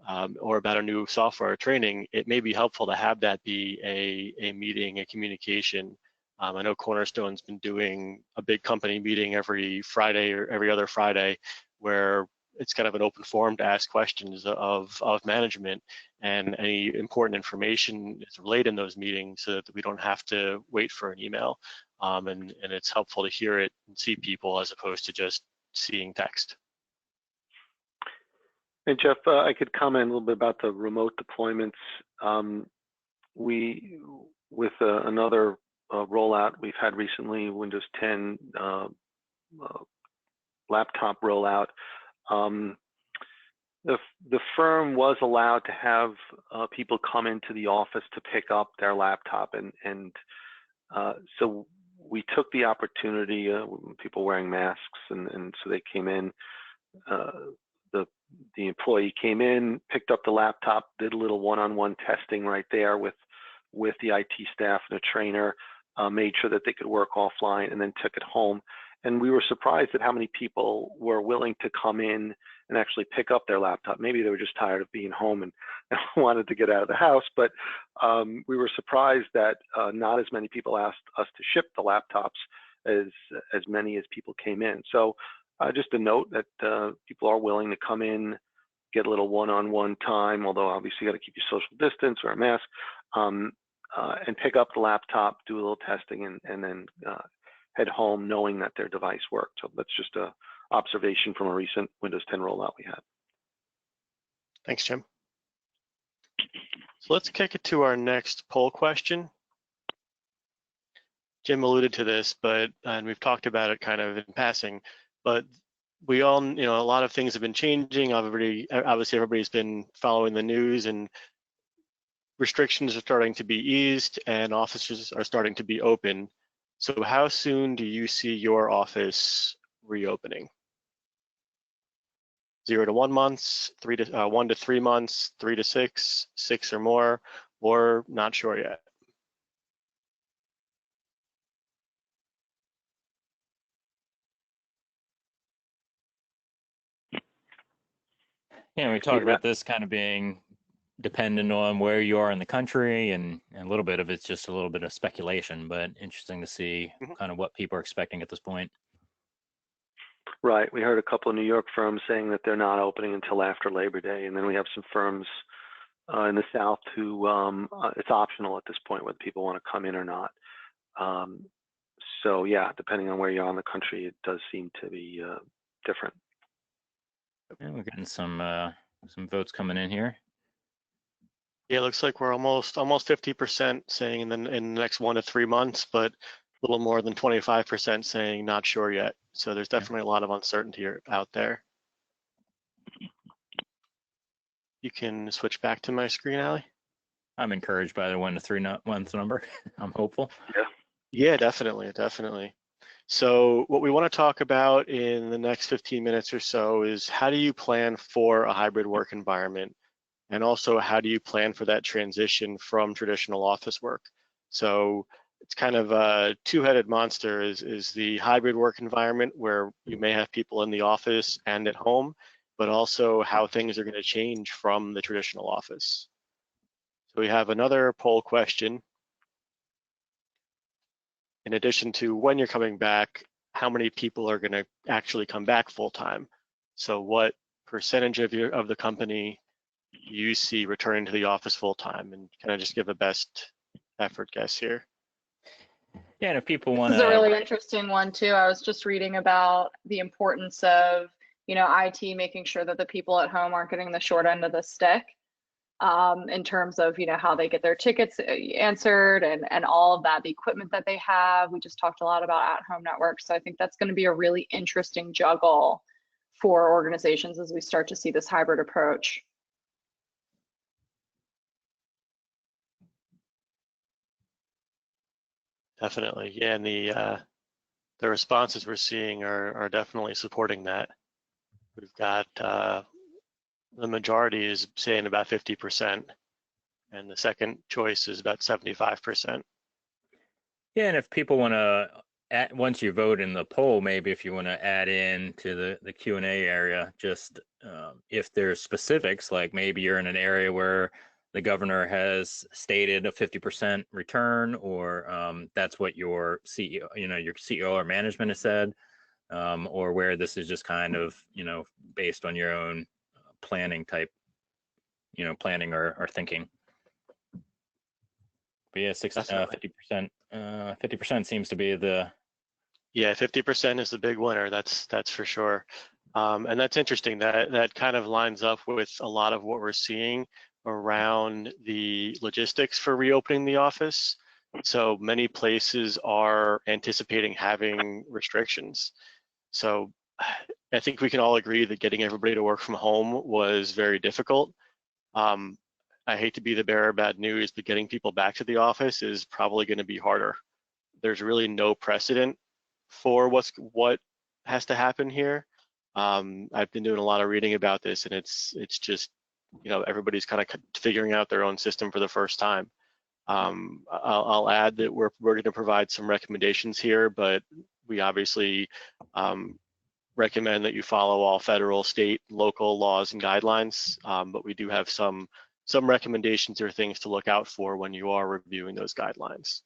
[SPEAKER 3] about a new software training, it may be helpful to have that be a meeting, a communication. I know Cornerstone's been doing a big company meeting every Friday or every other Friday, where it's kind of an open forum to ask questions of management, and any important information is relayed in those meetings so that we don't have to wait for an email. And it's helpful to hear it and see people as opposed to just seeing text.
[SPEAKER 6] And Jeff, I could comment a little bit about the remote deployments. With another rollout we've had recently, Windows 10 laptop rollout, the firm was allowed to have people come into the office to pick up their laptop, and so we took the opportunity, people wearing masks, and so they came in. The employee came in, picked up the laptop, did a little one-on-one testing right there with the IT staff and a trainer, made sure that they could work offline, and then took it home. And we were surprised at how many people were willing to come in and actually pick up their laptop. Maybe they were just tired of being home and wanted to get out of the house, but we were surprised that not as many people asked us to ship the laptops as many as people came in. So just a note that people are willing to come in, get a little one-on-one time, although obviously you got to keep your social distance, wear a mask, and pick up the laptop, do a little testing, and then head home knowing that their device worked. So that's just a observation from a recent Windows 10 rollout we had.
[SPEAKER 3] Thanks, Jim. So let's kick it to our next poll question. Jim alluded to this, and we've talked about it kind of in passing, but we all, a lot of things have been changing. Obviously, everybody's been following the news, and restrictions are starting to be eased and offices are starting to be open. So how soon do you see your office reopening? 0 to 1 month, 1 to 3 months, 3 to 6, 6 or more, or not sure yet?
[SPEAKER 4] Yeah, we talked about this kind of being dependent on where you are in the country, and a little bit of it's just a little bit of speculation, but interesting to see kind of what people are expecting at this point.
[SPEAKER 6] Right. We heard a couple of New York firms saying that they're not opening until after Labor Day, and then we have some firms in the South who it's optional at this point whether people want to come in or not. So yeah, depending on where you are in the country, it does seem to be different.
[SPEAKER 4] And we're getting some votes coming in here.
[SPEAKER 3] Yeah, it looks like we're almost 50% saying in the next 1 to 3 months, but a little more than 25% saying not sure yet. So there's definitely a lot of uncertainty out there. You can switch back to my screen, Allie.
[SPEAKER 4] I'm encouraged by the 1 to 3 month number. I'm hopeful.
[SPEAKER 3] Yeah, definitely. So what we want to talk about in the next 15 minutes or so is how do you plan for a hybrid work environment? And also how do you plan for that transition from traditional office work? So it's kind of a two-headed monster is the hybrid work environment where you may have people in the office and at home, but also how things are going to change from the traditional office. So we have another poll question. In addition to when you're coming back, how many people are going to actually come back full-time? So what percentage of the company you see returning to the office full-time? And can I just give a best effort guess here?
[SPEAKER 4] Yeah, and if people want
[SPEAKER 5] This is a really interesting one too. I was just reading about the importance of, IT making sure that the people at home aren't getting the short end of the stick, in terms of, how they get their tickets answered and all of that, the equipment that they have. We just talked a lot about at-home networks. So I think that's going to be a really interesting juggle for organizations as we start to see this hybrid approach.
[SPEAKER 3] Definitely, yeah, and the responses we're seeing are definitely supporting that. We've got the majority is saying about 50%, and the second choice is about 75%.
[SPEAKER 4] Yeah, and if people want to, once you vote in the poll, maybe if you want to add in to the Q&A area, just if there's specifics, like maybe you're in an area where the governor has stated a 50% return, or that's what your CEO, your CEO or management has said, or where this is just kind of, based on your own planning type, planning or thinking. But yeah, 50%. 50% seems to be the.
[SPEAKER 3] Yeah, 50% is the big winner. That's for sure. And that's interesting. That kind of lines up with a lot of what we're seeing around the logistics for reopening the office. So many places are anticipating having restrictions. So I think we can all agree that getting everybody to work from home was very difficult. I hate to be the bearer of bad news, but getting people back to the office is probably going to be harder. There's really no precedent for what has to happen here. I've been doing a lot of reading about this, and it's just, everybody's kind of figuring out their own system for the first time. I'll add that we're going to provide some recommendations here, but we obviously recommend that you follow all federal, state, local laws and guidelines, but we do have some recommendations or things to look out for when you are reviewing those guidelines.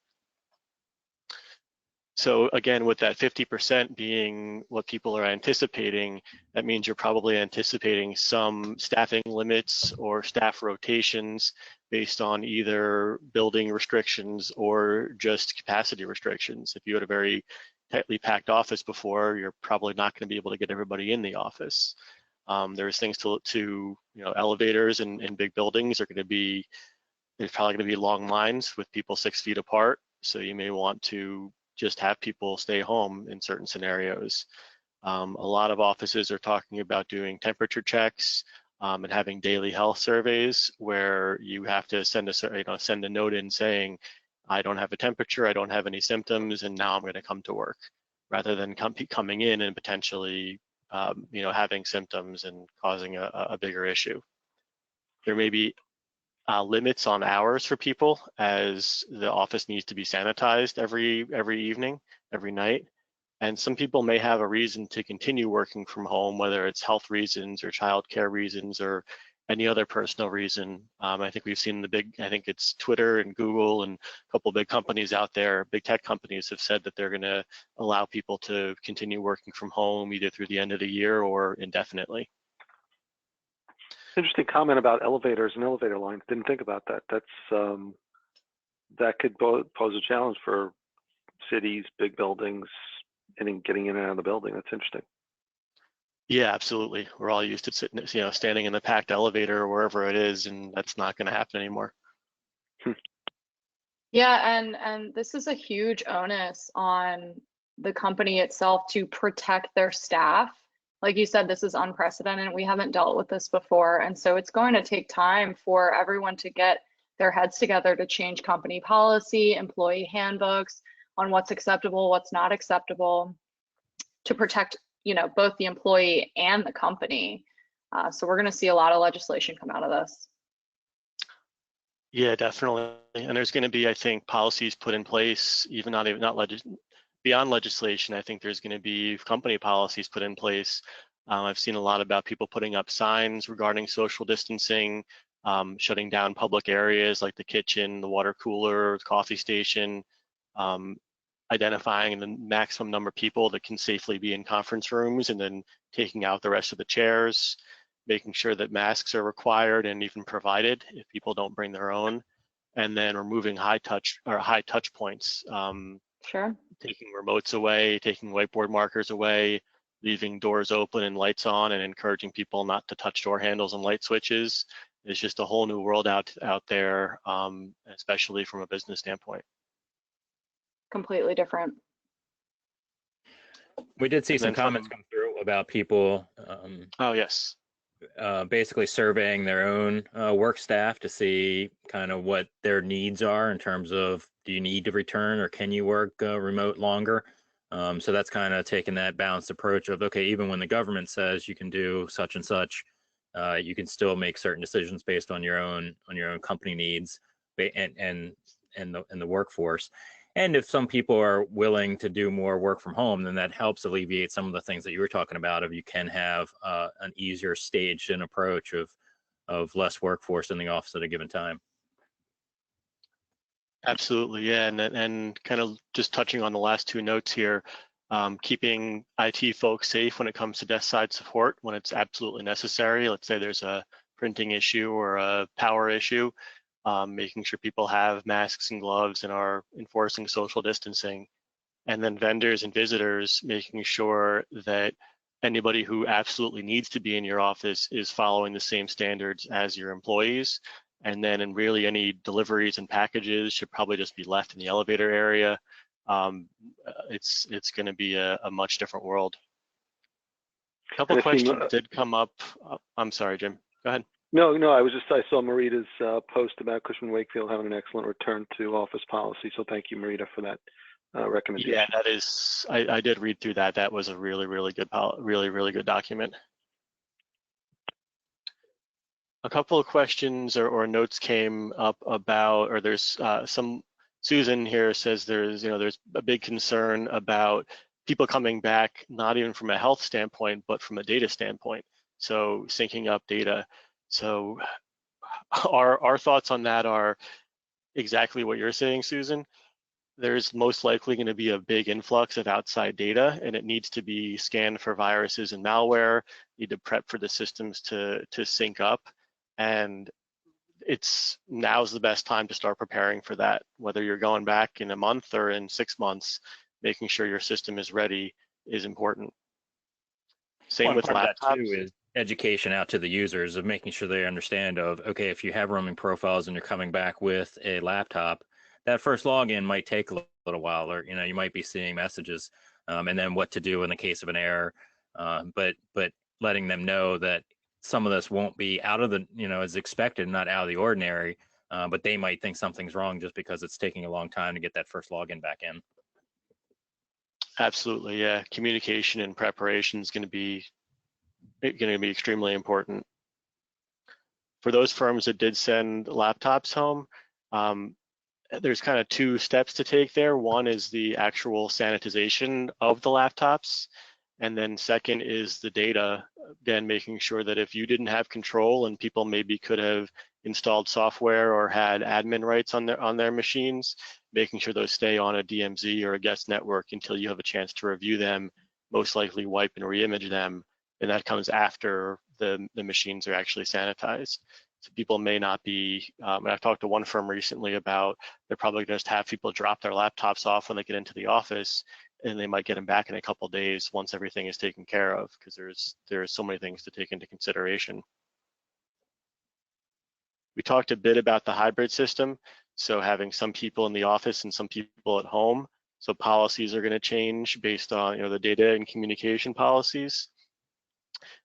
[SPEAKER 3] So again, with that 50% being what people are anticipating, that means you're probably anticipating some staffing limits or staff rotations based on either building restrictions or just capacity restrictions. If you had a very tightly packed office before, you're probably not going to be able to get everybody in the office. There's things to elevators in big buildings are going to be, there's probably going to be long lines with people 6 feet apart. So you may want to just have people stay home in certain scenarios. A lot of offices are talking about doing temperature checks and having daily health surveys where you have to send a note in saying, I don't have a temperature, I don't have any symptoms, and now I'm going to come to work, rather than coming in and potentially having symptoms and causing a bigger issue. There may be limits on hours for people, as the office needs to be sanitized every evening, every night. And some people may have a reason to continue working from home, whether it's health reasons or childcare reasons or any other personal reason. I think we've seen I think it's Twitter and Google and a couple of big companies out there, big tech companies have said that they're going to allow people to continue working from home either through the end of the year or indefinitely.
[SPEAKER 6] Interesting comment about elevators and elevator lines. Didn't think about that. That could pose a challenge for cities, big buildings, and getting in and out of the building. That's interesting.
[SPEAKER 3] Yeah, absolutely. We're all used to sitting, standing in the packed elevator or wherever it is, and that's not going to happen anymore.
[SPEAKER 5] Yeah, and this is a huge onus on the company itself to protect their staff. Like you said, this is unprecedented. We haven't dealt with this before. And so it's going to take time for everyone to get their heads together to change company policy, employee handbooks on what's acceptable, what's not acceptable to protect, both the employee and the company. So we're going to see a lot of legislation come out of this.
[SPEAKER 3] Yeah, definitely. And there's going to be, I think, policies put in place, even beyond legislation. I think there's going to be company policies put in place. I've seen a lot about people putting up signs regarding social distancing, shutting down public areas like the kitchen, the water cooler, the coffee station, identifying the maximum number of people that can safely be in conference rooms and then taking out the rest of the chairs, making sure that masks are required and even provided if people don't bring their own, and then removing high touch points.
[SPEAKER 5] Sure.
[SPEAKER 3] Taking remotes away, taking whiteboard markers away, leaving doors open and lights on, and encouraging people not to touch door handles and light switches. It's just a whole new world out there, especially from a business standpoint.
[SPEAKER 5] Completely different.
[SPEAKER 4] We did see some comments come through about people.
[SPEAKER 3] Oh, yes.
[SPEAKER 4] Basically surveying their own work staff to see kind of what their needs are in terms of, do you need to return or can you work remote longer? So that's kind of taking that balanced approach of, okay, even when the government says you can do such and such, you can still make certain decisions based on your own company needs and the workforce. And if some people are willing to do more work from home, then that helps alleviate some of the things that you were talking about. Of you can have an easier staged and approach of less workforce in the office at a given time.
[SPEAKER 3] Absolutely, yeah, and kind of just touching on the last two notes here, keeping IT folks safe when it comes to desk side support when it's absolutely necessary. Let's say there's a printing issue or a power issue. Making sure people have masks and gloves and are enforcing social distancing. And then vendors and visitors, making sure that anybody who absolutely needs to be in your office is following the same standards as your employees. And then in really any deliveries and packages should probably just be left in the elevator area. It's going to be a much different world. A couple questions did come up. I'm sorry, Jim, go ahead.
[SPEAKER 6] No, I saw Marita's post about Cushman Wakefield having an excellent return to office policy. So thank you, Marita, for that recommendation.
[SPEAKER 3] Yeah, that is, I did read through that. That was a really good document. A couple of questions or notes came up about, or there's Susan here says there's a big concern about people coming back, not even from a health standpoint, but from a data standpoint. So syncing up data. So our thoughts on that are exactly what you're saying, Susan. There's most likely going to be a big influx of outside data, and it needs to be scanned for viruses and malware. Need to prep for the systems to sync up, and now's the best time to start preparing for that. Whether you're going back in a month or in 6 months, making sure your system is ready is important. Same with laptops.
[SPEAKER 4] Too is education out to the users of making sure they understand of, okay, if you have roaming profiles and you're coming back with a laptop, that first login might take a little while, or you might be seeing messages, and then what to do in the case of an error. But letting them know that some of this won't be out of the as expected, not out of the ordinary, but they might think something's wrong just because it's taking a long time to get that first login back in.
[SPEAKER 3] Absolutely, yeah. Communication and preparation is going to be extremely important. For those firms that did send laptops home, there's kind of 2 steps to take there. One is the actual sanitization of the laptops, And then second is the data, again, making sure that if you didn't have control and people maybe could have installed software or had admin rights on their machines, making sure those stay on a DMZ or a guest network until you have a chance to review them, most likely wipe and reimage them, and that comes after the machines are actually sanitized. So people may not be, and I've talked to one firm recently about they're probably just have people drop their laptops off when they get into the office, and they might get them back in a couple of days once everything is taken care of, because there's so many things to take into consideration. We talked a bit about the hybrid system, so having some people in the office and some people at home. So policies are going to change based on the data and communication policies.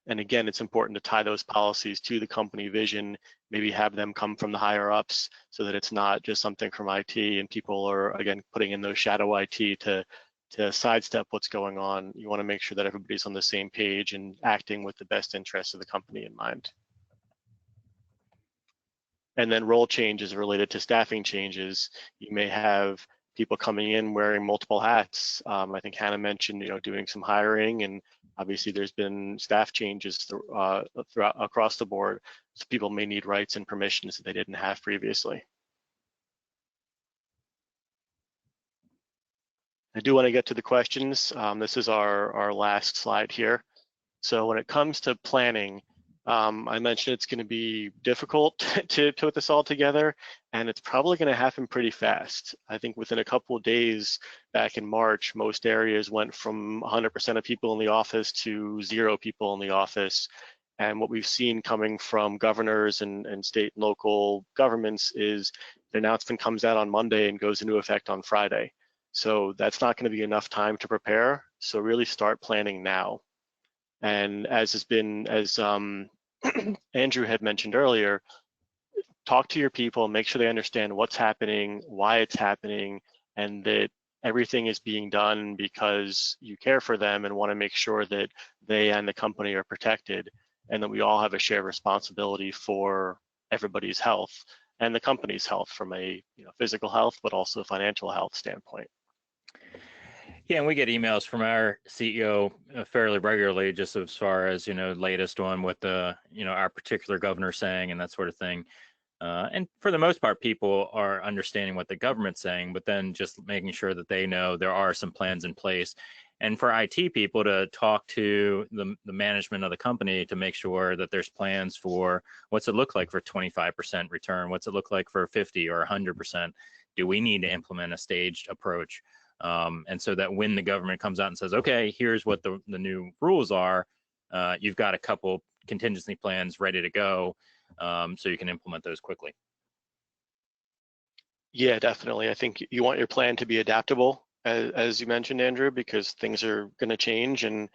[SPEAKER 3] And again, it's important to tie those policies to the company vision, maybe have them come from the higher ups so that it's not just something from IT and people are, again, putting in those shadow IT to sidestep what's going on. You want to make sure that everybody's on the same page and acting with the best interests of the company in mind. And then role changes related to staffing changes. You may have people coming in wearing multiple hats. I think Hannah mentioned, doing some hiring, and obviously there's been staff changes throughout across the board. So people may need rights and permissions that they didn't have previously. I do want to get to the questions. This is our last slide here. So when it comes to planning, I mentioned it's going to be difficult to put this all together, and it's probably going to happen pretty fast. I think within a couple of days back in March, most areas went from 100% of people in the office to 0 people in the office. And what we've seen coming from governors and state and local governments is the announcement comes out on Monday and goes into effect on Friday. So that's not going to be enough time to prepare. So really start planning now. And as Andrew had mentioned earlier, talk to your people, make sure they understand what's happening, why it's happening, and that everything is being done because you care for them and want to make sure that they and the company are protected, and that we all have a shared responsibility for everybody's health and the company's health from a physical health, but also financial health standpoint.
[SPEAKER 4] Yeah, and we get emails from our CEO fairly regularly, just as far as latest on what the our particular governor saying and that sort of thing. And for the most part, people are understanding what the government's saying, but then just making sure that they know there are some plans in place. And for IT people to talk to the management of the company to make sure that there's plans for what's it look like for 25% return, what's it look like for 50 or 100%. Do we need to implement a staged approach? And so that when the government comes out and says, okay, here's what the new rules are, you've got a couple contingency plans ready to go, so you can implement those quickly.
[SPEAKER 3] Yeah, definitely. I think you want your plan to be adaptable, as you mentioned, Andrew, because things are going to change. And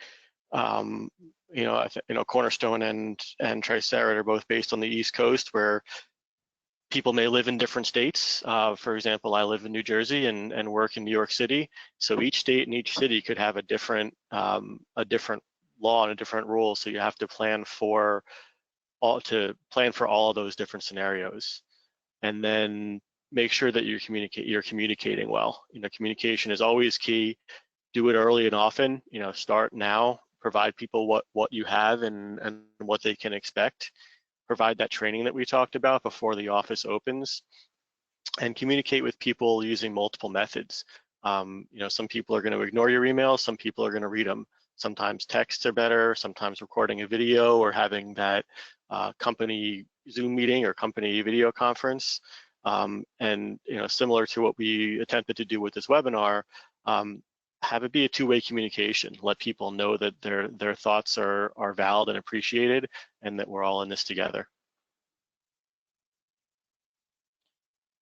[SPEAKER 3] Cornerstone and Tricerat are both based on the East Coast, where people may live in different states. For example, I live in New Jersey and work in New York City. So each state and each city could have a different law and a different rule. So you have to plan for all of those different scenarios, and then make sure that you're communicating well. Communication is always key. Do it early and often. Start now. Provide people what you have and what they can expect. Provide that training that we talked about before the office opens, and communicate with people using multiple methods. Some people are going to ignore your emails, some people are going to read them. Sometimes texts are better, sometimes recording a video or having that company Zoom meeting or company video conference. And similar to what we attempted to do with this webinar, have it be a two-way communication. Let people know that their thoughts are valid and appreciated, and that we're all in this together.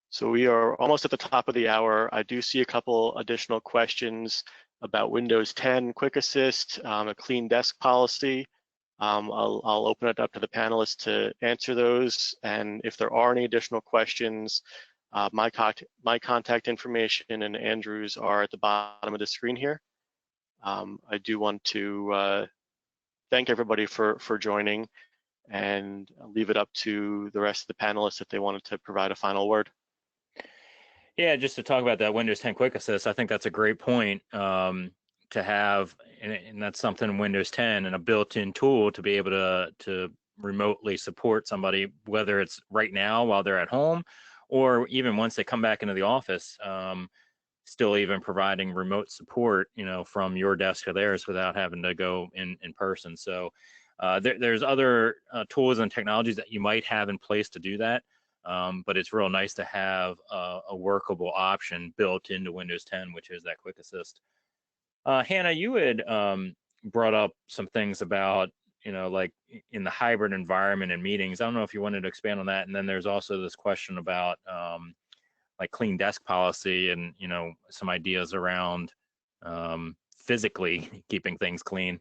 [SPEAKER 3] So we are almost at the top of the hour. I do see a couple additional questions about Windows 10 Quick Assist, a clean desk policy. I'll open it up to the panelists to answer those. And if there are any additional questions, my contact information and Andrew's are at the bottom of the screen here. I do want to thank everybody for joining, and leave it up to the rest of the panelists if they wanted to provide a final word.
[SPEAKER 4] Yeah, just to talk about that Windows 10 Quick Assist, I think that's a great point. to have, and that's something in Windows 10 and a built-in tool to be able to remotely support somebody, whether it's right now while they're at home, or even once they come back into the office, still even providing remote support, from your desk to theirs without having to go in person. So there's other tools and technologies that you might have in place to do that. But it's real nice to have a workable option built into Windows 10, which is that Quick Assist. Hannah, you had brought up some things about, like in the hybrid environment and meetings. I don't know if you wanted to expand on that. And then there's also this question about like clean desk policy and, some ideas around physically keeping things clean.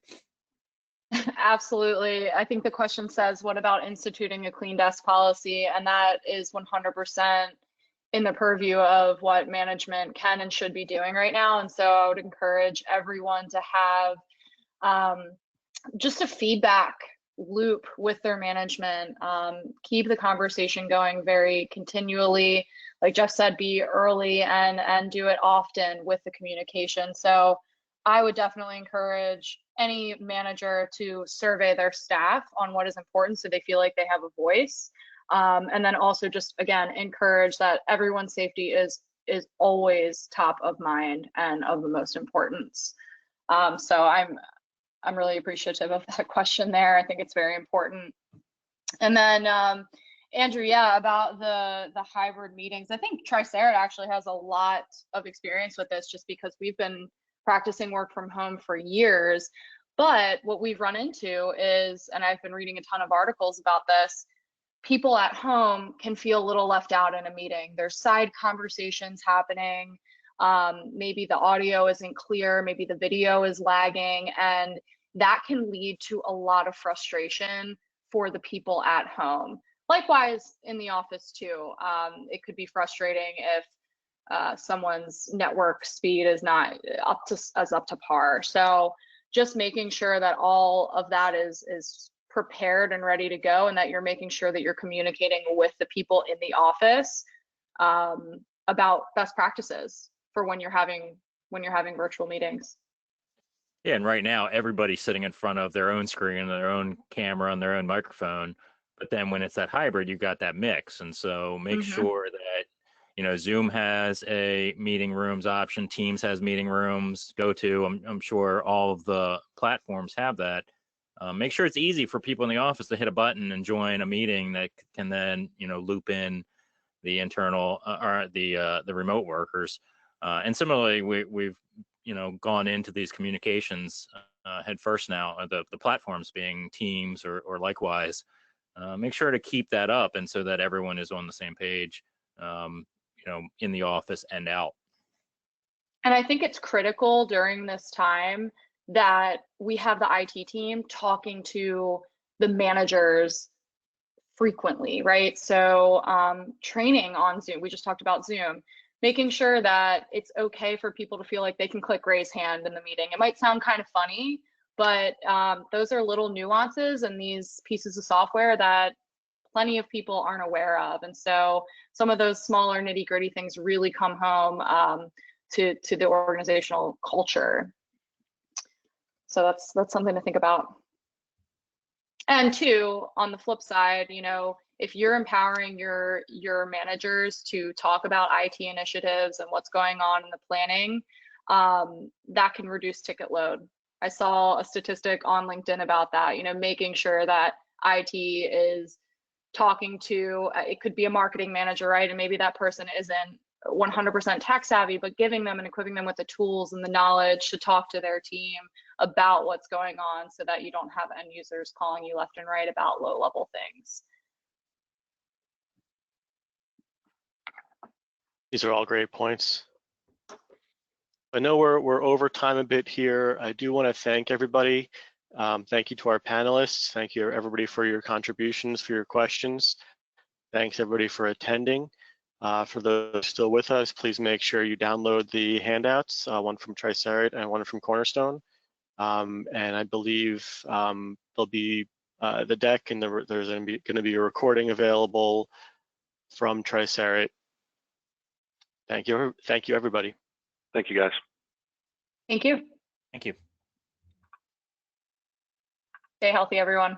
[SPEAKER 5] Absolutely. I think the question says, what about instituting a clean desk policy? And that is 100% in the purview of what management can and should be doing right now. And so I would encourage everyone to have just a feedback loop with their management. Keep the conversation going very continually. Like Jeff said, be early and do it often with the communication. So I would definitely encourage any manager to survey their staff on what is important so they feel like they have a voice. And then also just, again, encourage that everyone's safety is always top of mind and of the most importance. So I'm really appreciative of that question there. I think it's very important. And then Andrew, yeah, about the hybrid meetings. I think Tricerat actually has a lot of experience with this just because we've been practicing work from home for years. But what we've run into is, and I've been reading a ton of articles about this, people at home can feel a little left out in a meeting. There's side conversations happening. Maybe the audio isn't clear, maybe the video is lagging, and that can lead to a lot of frustration for the people at home. Likewise, in the office too, it could be frustrating if someone's network speed is not up to par. So just making sure that all of that is prepared and ready to go, and that you're making sure that you're communicating with the people in the office about best practices for when you're having virtual meetings.
[SPEAKER 4] Yeah, and right now everybody's sitting in front of their own screen, their own camera, and their own microphone. But then when it's that hybrid, you've got that mix, and so make sure that Zoom has a meeting rooms option, Teams has meeting rooms. I'm sure all of the platforms have that. Make sure it's easy for people in the office to hit a button and join a meeting that can then loop in the internal or the remote workers. And similarly, we've gone into these communications head first now, the platforms being Teams or likewise. Make sure to keep that up, and so that everyone is on the same page, in the office and out.
[SPEAKER 5] And I think it's critical during this time that we have the IT team talking to the managers frequently, right? So training on Zoom, we just talked about Zoom, making sure that it's okay for people to feel like they can click raise hand in the meeting. It might sound kind of funny, but those are little nuances in these pieces of software that plenty of people aren't aware of. And so some of those smaller nitty gritty things really come home to the organizational culture. So that's something to think about. And two, on the flip side, if you're empowering your managers to talk about IT initiatives and what's going on in the planning, that can reduce ticket load. I saw a statistic on LinkedIn about that, making sure that IT is talking to, it could be a marketing manager, right? And maybe that person isn't 100% tech savvy, but giving them and equipping them with the tools and the knowledge to talk to their team about what's going on, so that you don't have end users calling you left and right about low level things.
[SPEAKER 3] These are all great points. I know we're over time a bit here. I do want to thank everybody. Thank you to our panelists. Thank you everybody for your contributions, for your questions. Thanks everybody for attending. For those still with us, please make sure you download the handouts, one from Tricerat and one from Cornerstone. And I believe there'll be the deck, and there's going to be a recording available from Tricerat. Thank you everybody.
[SPEAKER 6] Thank you, guys.
[SPEAKER 5] Thank you.
[SPEAKER 4] Thank you.
[SPEAKER 5] Stay healthy, everyone.